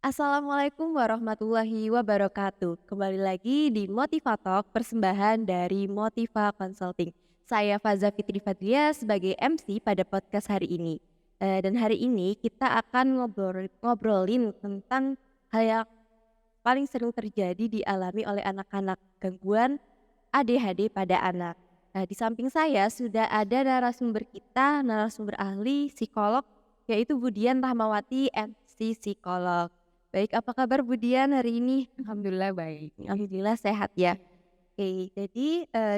Assalamualaikum warahmatullahi wabarakatuh. Kembali lagi di Motivatalk persembahan dari Motiva Consulting. Saya Faza Fitri Fadlia sebagai MC pada podcast hari ini. Dan hari ini kita akan ngobrolin tentang hal yang paling sering terjadi dialami oleh anak-anak, gangguan ADHD pada anak. Nah, di samping saya sudah ada narasumber kita, narasumber ahli psikolog, yaitu Budian Rahmawati, MC psikolog. Baik, apa kabar Budian hari ini? Alhamdulillah baik. Alhamdulillah sehat ya. Oke, jadi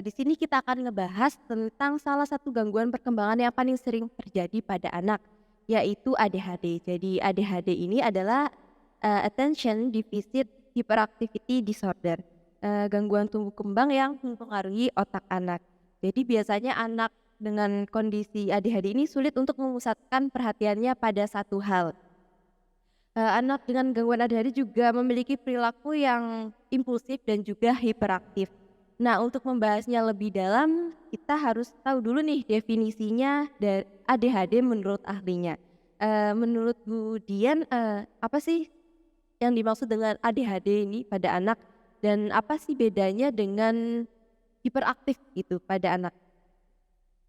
di sini kita akan ngebahas tentang salah satu gangguan perkembangan yang paling sering terjadi pada anak, yaitu ADHD. Jadi ADHD ini adalah Attention Deficit Hyperactivity Disorder, gangguan tumbuh kembang yang mempengaruhi otak anak. Jadi biasanya anak dengan kondisi ADHD ini sulit untuk memusatkan perhatiannya pada satu hal. Anak dengan gangguan ADHD juga memiliki perilaku yang impulsif dan juga hiperaktif. Nah, untuk membahasnya lebih dalam, kita harus tahu dulu nih definisinya dari ADHD menurut ahlinya. Menurut Bu Dian, apa sih yang dimaksud dengan ADHD ini pada anak dan apa sih bedanya dengan hiperaktif gitu pada anak?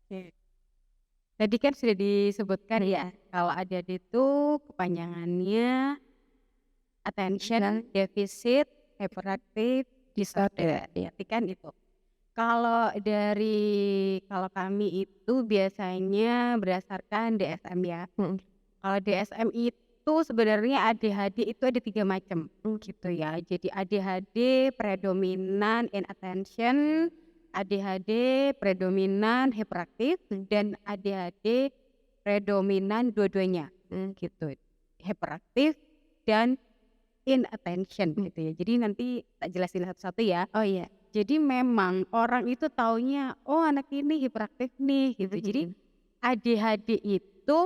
Oke. Tadi kan sudah disebutkan ya, Iya. kalau ADHD itu kepanjangannya Attention Deficit Hyperactive Disorder, Iya. berarti kan itu. Kalau kami itu biasanya berdasarkan DSM ya. Mhm. Kalau DSM itu sebenarnya ADHD itu ada 3 macam, gitu ya. Jadi ADHD predominan inattention, ADHD predominan hiperaktif, dan ADHD predominan dua-duanya, gitu. Hiperaktif dan inattention gitu ya. Jadi nanti tak jelasin satu-satu ya. Oh iya. Jadi memang orang itu taunya, "Oh anak ini hiperaktif nih," gitu. Jadi Mhm. ADHD itu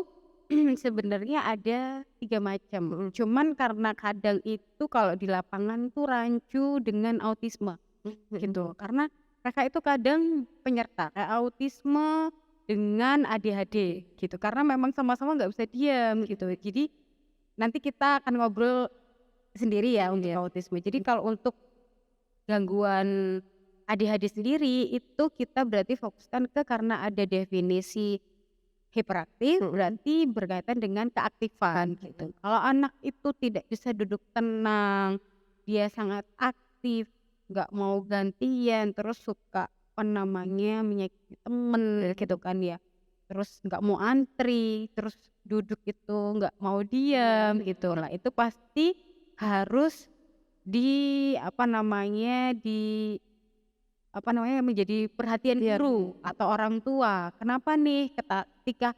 sebenarnya ada 3 macam, Mhm. cuman karena kadang itu kalau di lapangan tuh rancu dengan autisme, Mhm. gitu. Karena mereka itu kadang penyerta, kayak autisme dengan ADHD gitu, karena memang sama-sama nggak bisa diam gitu. Jadi nanti kita akan ngobrol sendiri ya untuk Iya. autisme. Jadi kalau untuk gangguan ADHD sendiri itu kita berarti fokuskan ke karena ada definisi hiperaktif Mhm. berarti berkaitan dengan keaktifan gitu. Kalau anak itu tidak bisa duduk tenang, dia sangat aktif, nggak mau gantian, terus suka apa namanya menyakiti temen gitu kan ya. Terus nggak mau antri, terus duduk itu nggak mau diam gitu. Lah itu pasti harus menjadi perhatian Iya. guru atau orang tua. Kenapa nih ketika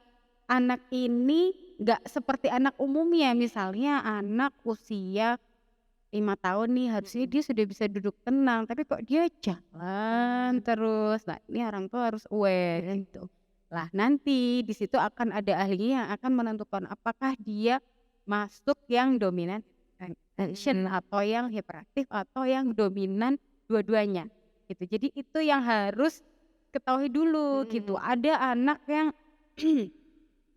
anak ini nggak seperti anak umumnya, misalnya anak usia 5 tahun nih harusnya dia sudah bisa duduk tenang, tapi kok dia jalan terus. Nah, ini orang tua harus aware gitu. Lah nanti di situ akan ada ahlinya yang akan menentukan apakah dia masuk yang dominan attention atau yang hiperaktif atau yang dominan dua-duanya gitu. Jadi itu yang harus ketahui dulu gitu. Ada anak yang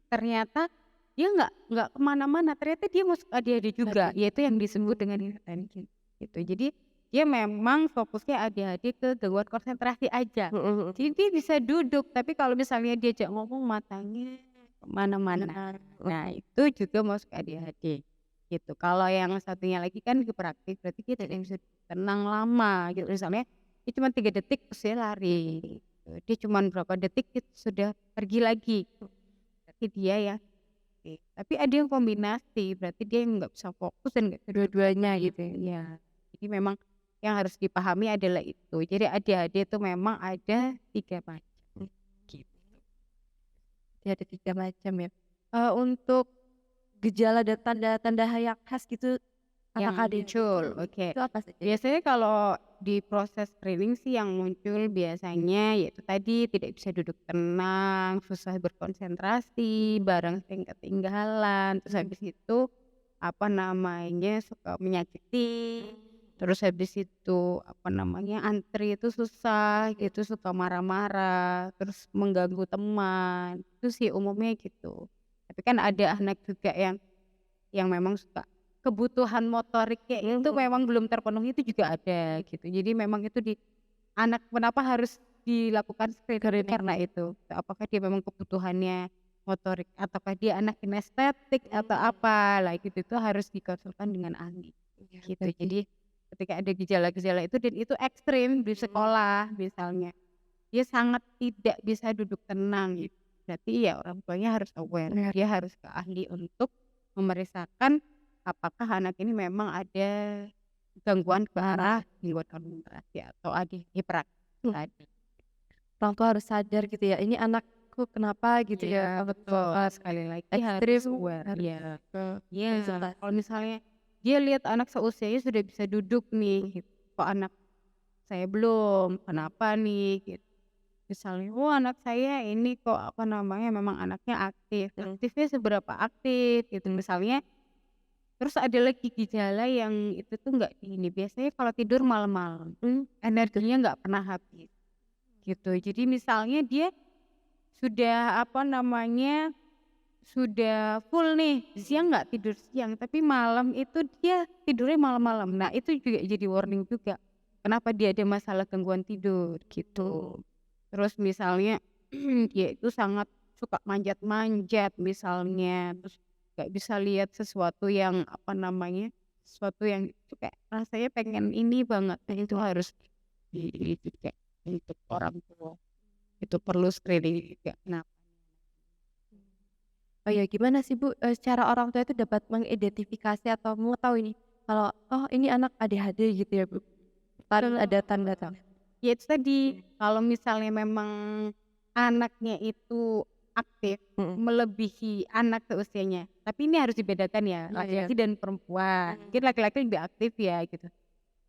ternyata dia nggak kemana-mana, ternyata dia masuk ADHD juga, yaitu yang disebut dengan inattention gitu. Jadi dia memang fokusnya ADHD ke gangguan konsentrasi aja. Mhm. Mhm. Jadi dia bisa duduk, tapi kalau misalnya diajak ngomong matanya kemana-mana. Nah itu juga masuk ADHD gitu. Kalau yang satunya lagi kan hiperaktif, berarti dia tidak bisa tenang lama gitu. Misalnya dia cuma 3 detik terus dia lari gitu. Dia cuma berapa detik itu sudah pergi lagi. Berarti dia ya tapi ada yang kombinasi, berarti dia nggak bisa fokus dan nggak bisa dua-duanya gitu ya. Jadi memang yang harus dipahami adalah itu. Jadi ADHD itu memang ada 3 macam gitu. Jadi ada 3 macam ya. Untuk gejala dan tanda-tanda yang khas gitu Yang anak ADHD muncul, oke. itu apa saja? Biasanya kalau di proses screening sih yang muncul biasanya yaitu tadi tidak bisa duduk tenang, susah berkonsentrasi, barang sering ketinggalan, terus habis itu suka menyakiti, terus habis itu antri itu susah gitu, suka marah-marah, terus mengganggu teman, itu sih umumnya gitu. Tapi kan ada anak juga yang memang suka kebutuhan motoriknya itu Mhm. memang belum terpenuhi itu juga ada gitu. Jadi memang itu di anak kenapa harus dilakukan screening itu Screening. karena itu. Apakah dia memang kebutuhannya motorik ataukah dia anak kinestetik atau Mmm. apa, lah gitu itu harus dikonsulkan dengan ahli Iya gitu. berarti Jadi ketika ada gejala-gejala itu dan itu ekstrim di mhm. sekolah misalnya, dia sangat tidak bisa duduk tenang gitu. Berarti ya orang tuanya harus aware, Bener. dia harus ke ahli untuk memeriksakan apakah anak ini memang ada gangguan ke arah gangguan konsentrasi atau ada hiperaktif Mmm. tadi. Orang tua harus sadar gitu ya, ini anakku kenapa gitu Iya ya, betul, misalkan sekali lagi harus ekstrim aware, harus iya. ke Iya, konsultasi. kalau misalnya dia lihat anak seusianya sudah bisa duduk nih gitu, kok anak saya belum, kenapa nih gitu. Misalnya, "Oh anak saya ini kok apa namanya, memang anaknya aktif." Mhm. Aktifnya seberapa aktif gitu Mmm. misalnya. Terus ada lagi gejala yang itu tuh nggak ini, biasanya kalau tidur malam-malam, Gitu. energinya nggak pernah habis gitu. Jadi misalnya dia sudah apa namanya, sudah full nih, Mhm. siang nggak tidur siang, tapi malam itu dia tidurnya malam-malam. Nah itu juga jadi warning juga, kenapa dia ada masalah gangguan tidur gitu. Terus misalnya dia itu sangat suka manjat-manjat misalnya, terus nggak bisa lihat sesuatu yang apa namanya, sesuatu yang itu kayak rasanya pengen ini banget, nah itu harus dicek untuk orang tua, itu perlu screening juga. Nah Oh ya gimana sih Bu, cara orang tua itu dapat mengidentifikasi atau mengetahui nih, kalau, oh ini anak ADHD gitu ya Bu? kalau Ada tanda-tanda? ya itu tadi, kalau misalnya memang anaknya itu aktif Mhm. melebihi anak seusianya, tapi ini harus dibedakan ya, Iya iya. laki-laki dan perempuan. Mmm. Mungkin laki-laki lebih aktif ya gitu.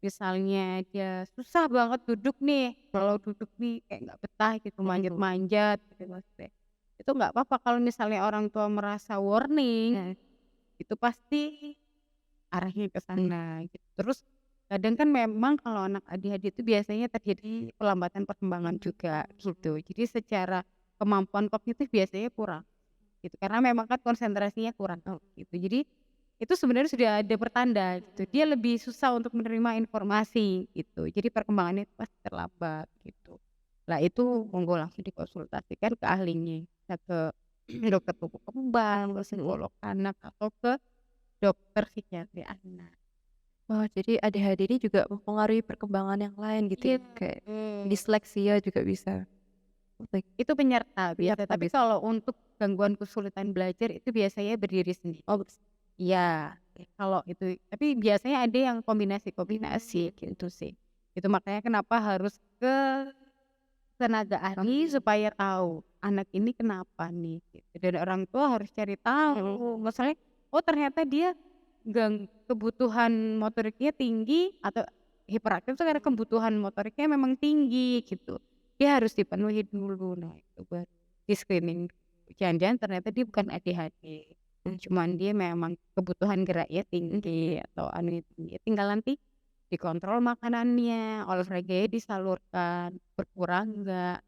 Misalnya dia susah banget duduk nih, kalau duduk nih kayak nggak betah gitu, Mhm mhm. manjat-manjat gitu maksudnya. Itu nggak apa-apa kalau misalnya orang tua merasa warning, Mhm. itu pasti arahnya ke sana gitu. Terus kadang kan memang kalau anak ADHD itu biasanya terjadi pelambatan perkembangan juga gitu. Jadi secara kemampuan kognitif biasanya kurang gitu, karena memang kan konsentrasinya kurang gitu. Jadi itu sebenarnya sudah ada pertanda gitu, dia lebih susah untuk menerima informasi gitu. Jadi perkembangannya itu pasti terlambat gitu. Lah itu monggo langsung dikonsultasikan ke ahlinya, bisa ke dokter tumbuh kembang, ke Mhm. psikolog anak atau ke dokter psikiatri anak. Oh jadi ADHD ini juga mempengaruhi perkembangan yang lain gitu Iya, ya? Kayak betul. disleksia juga bisa. Like Itu penyerta biasa, penyerta tapi bisa. kalau untuk gangguan kesulitan belajar itu biasanya berdiri sendiri. Oh Iya, kalau itu tapi biasanya ada yang kombinasi-kombinasi mmm. gitu sih. Itu makanya kenapa harus ke tenaga ahli Ahli. supaya tahu anak ini kenapa nih gitu. Dan orang tua harus cari Mhm. tahu, misalnya, oh ternyata dia kebutuhan motoriknya tinggi atau hiperaktif itu karena kebutuhan motoriknya memang tinggi gitu. Dia harus dipenuhi dulu, nah itu baru di-screening. Jangan-jangan ternyata dia bukan ADHD, Mmm. cuman dia memang kebutuhan geraknya tinggi atau anu tinggi. Tinggal nanti dikontrol makanannya, olahraganya disalurkan, berkurang enggak,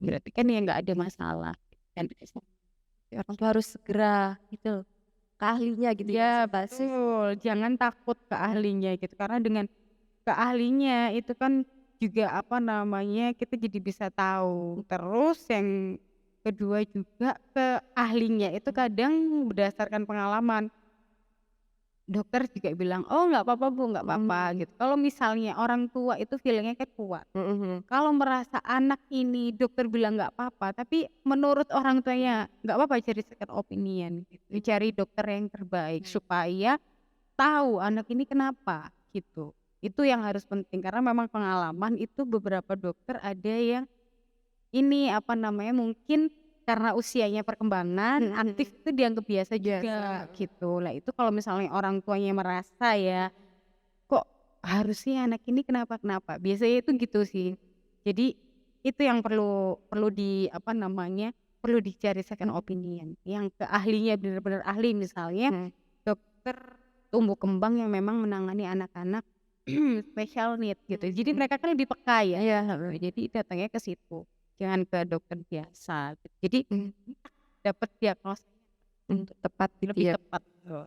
berarti kan ya nggak ada masalah dan Ya orang tua harus segera gitu loh, ke ahlinya gitu ya, iya basis betul, jangan takut ke ahlinya gitu, karena dengan ke ahlinya itu kan juga apa namanya, kita jadi bisa tahu. Terus yang kedua juga ke ahlinya itu kadang berdasarkan pengalaman. Dokter juga bilang, "Oh nggak apa-apa Bu, nggak apa-apa," mhm. gitu. Kalau misalnya orang tua itu feeling-nya kan kuat. Mhm mhm. Kalau merasa anak ini dokter bilang nggak apa-apa, tapi menurut orang tuanya nggak apa-apa, cari second opinion gitu, cari dokter yang terbaik supaya tahu anak ini kenapa gitu. Itu yang harus penting karena memang pengalaman itu beberapa dokter ada yang ini, apa namanya, mungkin karena usianya perkembangan, Mhm aktif mhm. itu dianggap biasa Biasa, juga heeh. gitu. Lah itu kalau misalnya orang tuanya merasa ya, kok harusnya anak ini kenapa-kenapa, biasanya itu gitu sih. Jadi itu yang perlu perlu di apa namanya, perlu dicari second opinion, yang ke ahlinya bener-bener ahli, misalnya Mhm. dokter tumbuh kembang yang memang menangani anak-anak special need gitu. Jadi Mhm. mereka kan lebih peka ya Iya, gitu, heeh. jadi datangnya ke situ, jangan ke dokter biasa gitu. Jadi Mmm. dapat diagnosa Tepat gitu lebih ya. tepat, betul.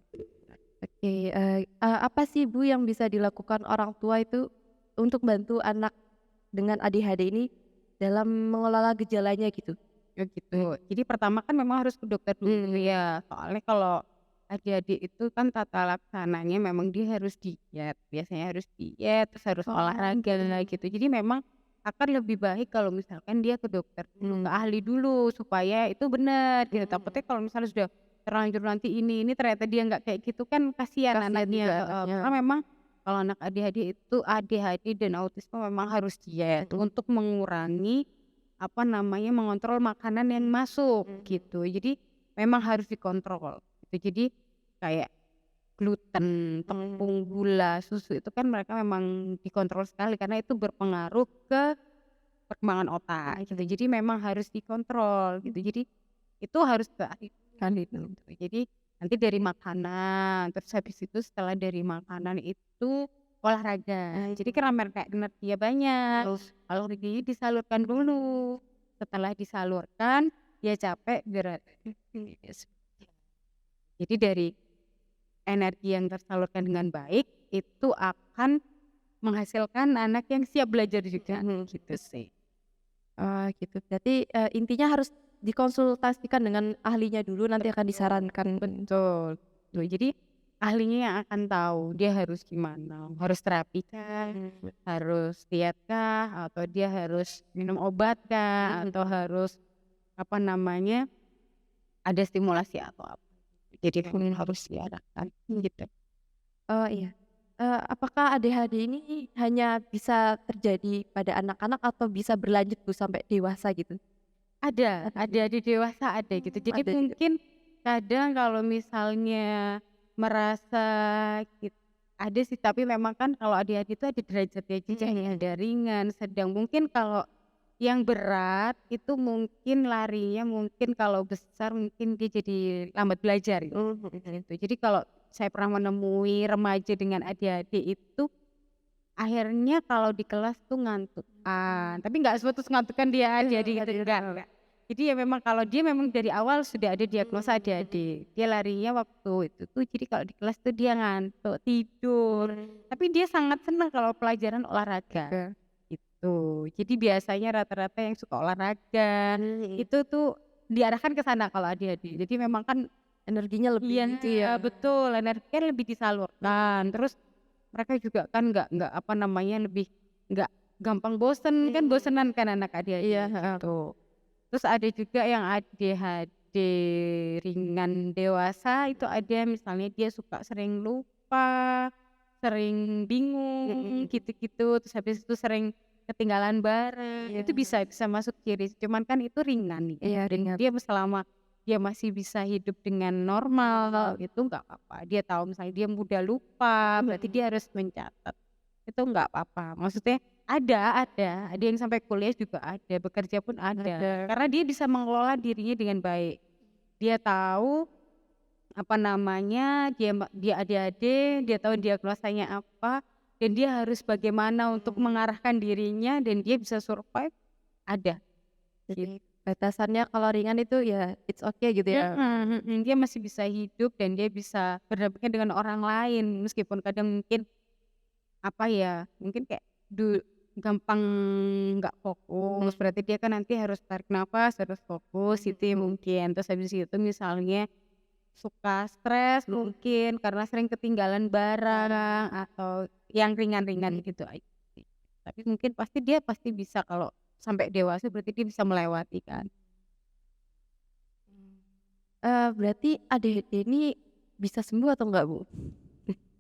Oke, apa sih Bu yang bisa dilakukan orang tua itu untuk bantu anak dengan ADHD ini dalam mengelola gejalanya gitu? Oh gitu. Jadi pertama kan memang harus ke dokter dulu Mmm, ya, soalnya kalau adik-adik itu kan tata laksananya memang dia harus diet, biasanya harus diet, terus harus oh, olahraga gitu. Jadi memang akan lebih baik kalau misalkan dia ke dokter dulu, ke mmm, ahli dulu supaya itu benar gitu. mhm, Takutnya kalau misalnya sudah terlanjur nanti ini ternyata dia nggak kayak gitu kan kasihan kasihan anaknya, juga heeh. anaknya, Karena memang kalau anak ADHD dan autisme memang harus diet mhm, untuk mengurangi apa namanya, mengontrol makanan yang masuk mhm, gitu. Jadi memang harus dikontrol gitu. Jadi kayak gluten, mmm, tepung, gula, susu itu kan mereka memang dikontrol sekali karena itu berpengaruh ke perkembangan otak gitu. mhm, Jadi memang harus dikontrol gitu. Jadi itu harus kan gitu. Jadi nanti dari makanan, terus habis itu setelah dari makanan itu olahraga. Jadi karena mereka energinya banyak, terus kalau energinya disalurkan dulu. Setelah disalurkan, dia capek gerak. Jadi dari energi yang tersalurkan dengan baik itu akan menghasilkan anak yang siap belajar juga mhm, gitu sih. oh gitu berarti, intinya harus dikonsultasikan dengan ahlinya dulu nanti akan Betul, disarankan. betul. Tuh, jadi ahlinya yang akan tahu dia harus gimana, harus terapi kah, Mmm, harus diet kah, atau dia harus minum obat kah, mhm, atau harus apa namanya, ada stimulasi atau apa. Jadi memang harus diarahkan gitu. oh iya, apakah ADHD ini hanya bisa terjadi pada anak-anak atau bisa berlanjut Bu sampai dewasa gitu? Ada Ada juga? di dewasa ada gitu. Jadi Ada juga? mungkin kadang kalau misalnya merasa kit ada sih, tapi memang kan kalau adik-adik itu ada derajatnya juga Mhm, ya, ada ringan, sedang. Mungkin kalau yang berat itu mungkin larinya mungkin kalau besar mungkin dia jadi lambat belajar mmm, mhm, gitu. Jadi kalau saya pernah menemui remaja dengan adik-adik itu akhirnya kalau di kelas tuh ngantukan, tapi nggak terus ngantukan dia ADHD gitu, enggak. Jadi ya memang kalau dia memang dari awal sudah ada diagnosa ADHD, dia larinya waktu itu tuh jadi kalau di kelas tuh dia ngantuk, tidur, tapi dia sangat senang kalau pelajaran olahraga, oke, gitu. Jadi biasanya rata-rata yang suka olahraga, mhm, itu tuh diarahkan ke sana kalau ADHD. Jadi memang kan energinya lebih iya, gitu ya? betul, energinya lebih disalurkan, terus mereka juga kan nggak apa namanya, lebih nggak gampang bosen, kan Mmm, bosenan kan anak iya, ADHD heeh, gitu. Terus ada juga yang ADHD ringan dewasa itu ada misalnya dia suka sering lupa, sering bingung, mhm, gitu-gitu, terus habis itu sering ketinggalan barang, iya, itu bisa masuk ciri, cuman kan itu ringan ya, iya dan ringan, dia selama dia masih bisa hidup dengan normal, itu nggak apa-apa. Dia tahu misalnya dia mudah lupa, berarti mhm, dia harus mencatat, itu nggak apa-apa. Maksudnya ada yang sampai kuliah juga ada, bekerja pun ada. ada, Karena dia bisa mengelola dirinya dengan baik. Dia tahu, apa namanya, dia ADHD, dia tahu diagnosanya apa, dan dia harus bagaimana untuk mengarahkan dirinya dan dia bisa survive, ada, gitu. jadi batasannya kalau ringan itu ya it's okay gitu ya? Dia masih bisa hidup dan dia bisa berdampingan dengan orang lain, meskipun kadang mungkin, apa ya, mungkin kayak gampang nggak fokus, Mhm, berarti dia kan nanti harus tarik nafas, harus fokus mhm, itu ya mungkin. Terus habis itu misalnya suka stres mhm, mungkin karena sering ketinggalan barang atau yang ringan-ringan mhm, gitu aja sih. Tapi mungkin pasti bisa kalau sampai dewasa berarti dia bisa melewati kan. berarti ADHD ini bisa sembuh atau enggak Bu?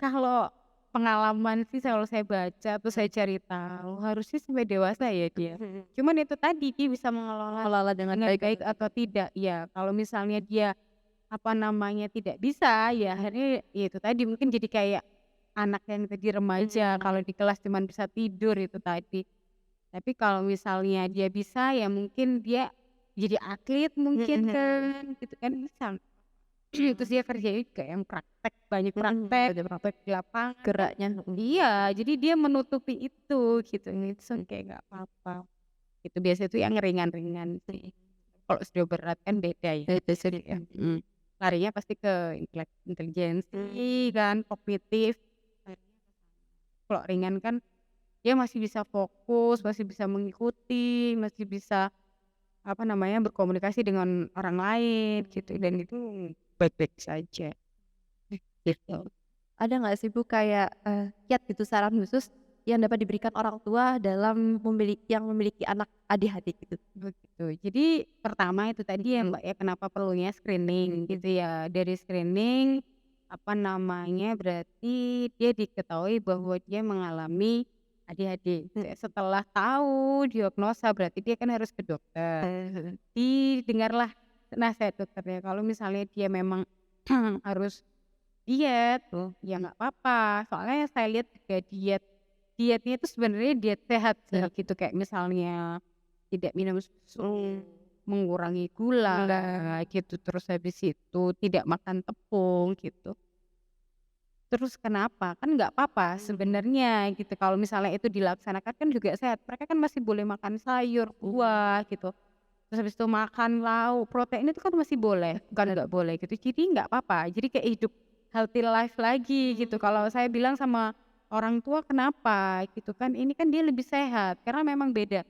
Kalau pengalaman sih kalau saya baca atau saya cari tahu harusnya sampai dewasa ya dia. Mhm, Cuman itu tadi dia bisa mengelola mengelola dengan dengan baik baik atau atau tidak? tidak. Ya kalau misalnya dia, apa namanya, tidak bisa ya akhirnya ya itu tadi mungkin jadi kayak anak yang tadi remaja Mhm, kalau di kelas cuman bisa tidur itu tadi. Tapi kalau misalnya dia bisa ya mungkin dia jadi atlet mungkin mhm, kan, gitu kan bisa. Terus dia kerjanya juga yang praktek, banyak mhm, praktek, bener praktek di lapangan kan geraknya, mhm, iya, jadi dia menutupi itu gitu, it's mhm, okay nggak apa-apa. Itu biasanya tuh yang ringan-ringan sih. Kalau sudah berat kan beda ya. beda cerita. Mhm. larinya pasti ke intelijensi kan, kognitif. Kalau ringan kan dia masih bisa fokus, masih bisa mengikuti, masih bisa, apa namanya, berkomunikasi dengan orang lain gitu, dan itu baik-baik saja, gitu. Ada nggak sih Bu kayak, kiat gitu saran khusus yang dapat diberikan orang tua dalam memiliki anak ADHD gitu? Begitu. Jadi pertama itu tadi ya, Mhm. Mbak, ya, kenapa perlunya screening gitu ya. Dari screening, apa namanya, berarti dia diketahui bahwa dia mengalami ADHD gitu ya. Mhm. Setelah tahu diagnosa berarti dia kan harus ke dokter. Heeh. Didengarlah nasihat dokternya, kalau misalnya dia memang harus diet, ya nggak apa-apa. Soalnya saya lihat juga dietnya itu sebenarnya diet sehat sih Sehat. gitu, kayak misalnya tidak minum susu, Mmm. mengurangi gula Gula. gitu, terus habis itu tidak makan tepung gitu. Terus kenapa? Kan nggak apa-apa sebenarnya gitu, kalau misalnya itu dilaksanakan kan juga sehat. Mereka kan masih boleh makan sayur, buah gitu. Terus habis itu makan lauk, protein itu kan masih boleh, bukan nggak boleh gitu. Jadi nggak apa-apa, jadi kayak hidup healthy life lagi gitu. Kalau saya bilang sama orang tua, "Kenapa?" Gitu kan, "Ini kan dia lebih sehat." Karena memang beda.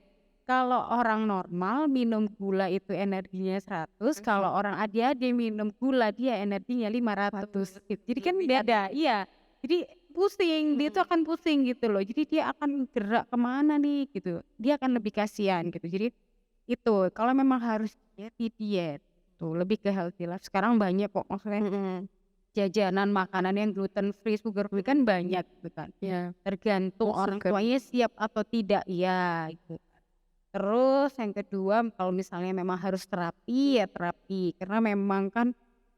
Kalau orang normal minum gula itu energinya 100, kalau Mhm. orang ADHD minum gula dia energinya 500 gitu. Jadi kan Berlebihan beda, ya? iya. Jadi pusing, dia itu Mhm. akan pusing gitu loh. Jadi dia akan gerak kemana nih gitu, dia akan lebih kasihan gitu. Jadi itu, kalau memang harus diet, ya diet, tuh lebih ke healthy life. Sekarang banyak kok, maksudnya Mhm. jajanan makanan yang gluten free, sugar free kan banyak gitu kan. Iya, Tergantung no orang sugar. tuanya siap atau tidak, iya gitu. Terus yang kedua, kalau misalnya memang harus terapi, ya terapi. Karena memang kan,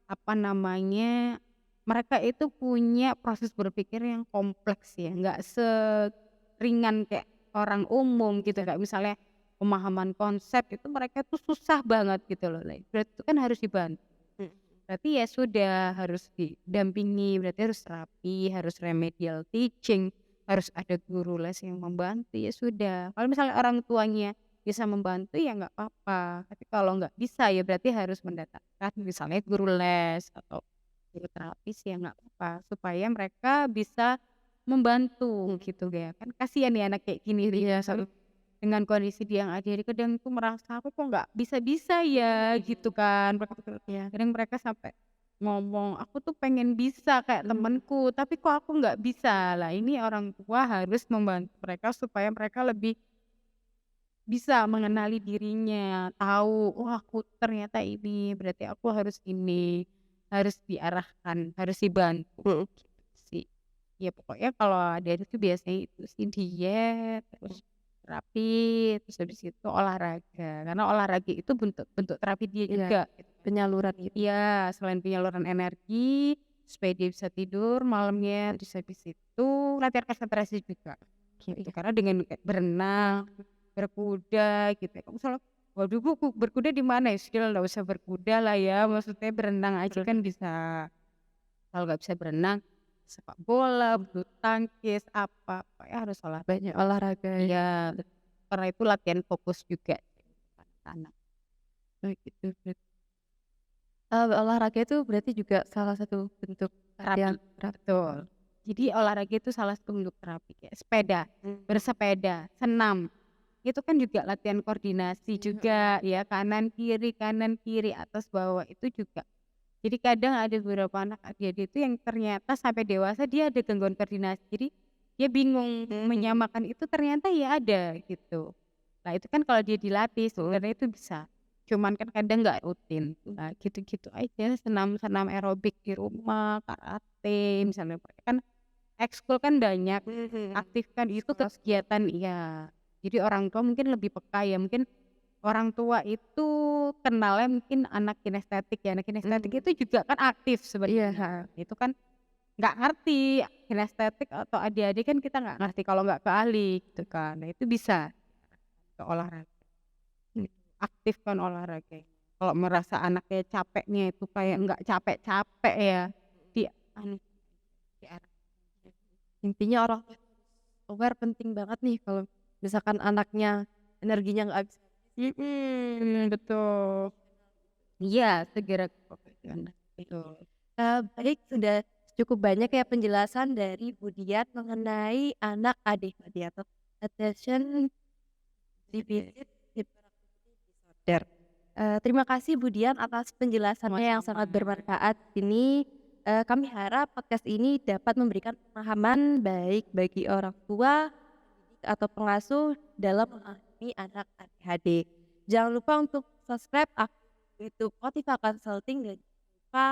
apa namanya, mereka itu punya proses berpikir yang kompleks ya, nggak seringan kayak orang umum gitu. Kayak misalnya pemahaman konsep itu mereka tuh susah banget gitu loh. Lah, berarti itu kan harus dibantu. Mhm. Berarti ya sudah harus didampingi, berarti harus terapi, harus remedial teaching, harus ada guru les yang membantu, ya sudah. Kalau misalnya orang tuanya bisa membantu ya nggak apa-apa, tapi kalau nggak bisa ya berarti harus mendatangkan misalnya guru les atau guru terapis, ya nggak apa-apa, supaya mereka bisa membantu Mhm. gitu ya. Kan kasihan ya anak kayak gini nih, Iya, misal dengan kondisi dia yang ADHD kadang tuh merasa, "Aku kok nggak bisa-bisa ya?" Gitu kan. iya. Kadang mereka sampai ngomong, "Aku tuh pengen bisa kayak temenku, tapi kok aku nggak bisa." Lah ini orang tua harus membantu mereka supaya mereka lebih bisa mengenali dirinya, tahu, "Oh aku ternyata ini, berarti aku harus ini." Harus diarahkan, harus dibantu, Mhm. gitu sih. Ya pokoknya kalau ada itu biasanya itu sih diet, terus terapi, terus habis itu olahraga. Karena olahraga itu bentuk bentuk terapi dia Iya, juga gitu kan. penyaluran gitu. Iya, selain penyaluran energi, supaya dia bisa tidur malamnya, terus habis itu latihan konsentrasi juga, Oh, gitu. iya. Karena dengan kayak berenang, berkuda gitu ya, kalau misalnya, "Waduh Bu, berkuda di mana ya?" Sudah nggak usah berkuda lah ya, maksudnya berenang aja kan bisa. Kalau nggak bisa berenang, sepak bola, bulu tangkis, apa, pokoknya harus Banyak olahraga. olahraga ya. Iya, karena itu latihan fokus juga anak-anak, Oh gitu olahraga itu berarti juga salah satu bentuk latihan terapi, terapi. betul. Jadi olahraga itu salah satu bentuk terapi, kayak sepeda, Mmm. bersepeda, senam, itu kan juga latihan koordinasi Mhm. juga ya, kanan kiri, atas bawah, itu juga. Jadi kadang ada beberapa anak ADHD itu yang ternyata sampai dewasa dia ada gangguan koordinasi. Jadi dia bingung Mhm. menyamakan itu, ternyata ya ada gitu. Nah itu kan kalau dia dilatih Mhm. sebenarnya itu bisa. Cuman kan kadang nggak rutin. Nah gitu-gitu aja, senam-senam aerobik di rumah, karate misalnya, mereka kan ekskul kan banyak, Mhm. aktifkan itu Sekolah-sekolah. kegiatan, iya. Jadi orang tua mungkin lebih peka ya, mungkin orang tua itu kenalnya mungkin anak kinestetik ya, anak kinestetik Mmm. itu juga kan aktif Iya, sebenarnya. heeh. Itu kan nggak ngerti kinestetik atau adik-adik kan kita nggak ngerti kalau nggak ke ahli gitu kan. Nah itu bisa ke olahraga, gitu. Aktifkan olahraga. Kalau merasa anaknya capeknya itu kayak nggak capek-capek ya, di anu, diarahkan. Intinya orang tua itu harus aware penting banget nih kalau misalkan anaknya energinya nggak habis-habis, Mhm, betul. Iya, segera ke profesional. betul. Baik, sudah cukup banyak ya penjelasan dari Budian mengenai anak ADHD atau Attention Deficit Hyperactivity Disorder. Terima kasih Budian atas penjelasannya yang Sama-sama. sangat bermanfaat ini. Kami harap podcast ini dapat memberikan pemahaman baik bagi orang tua, pendidik, atau pengasuh dalam memahami anak ADHD. Jangan lupa untuk subscribe akun YouTube Motiva Consulting dan jangan lupa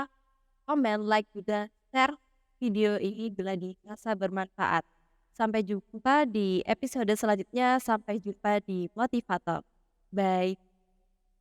komen, like, juga share video ini bila dirasa bermanfaat. Sampai jumpa di episode selanjutnya. Sampai jumpa di Motivator. Bye.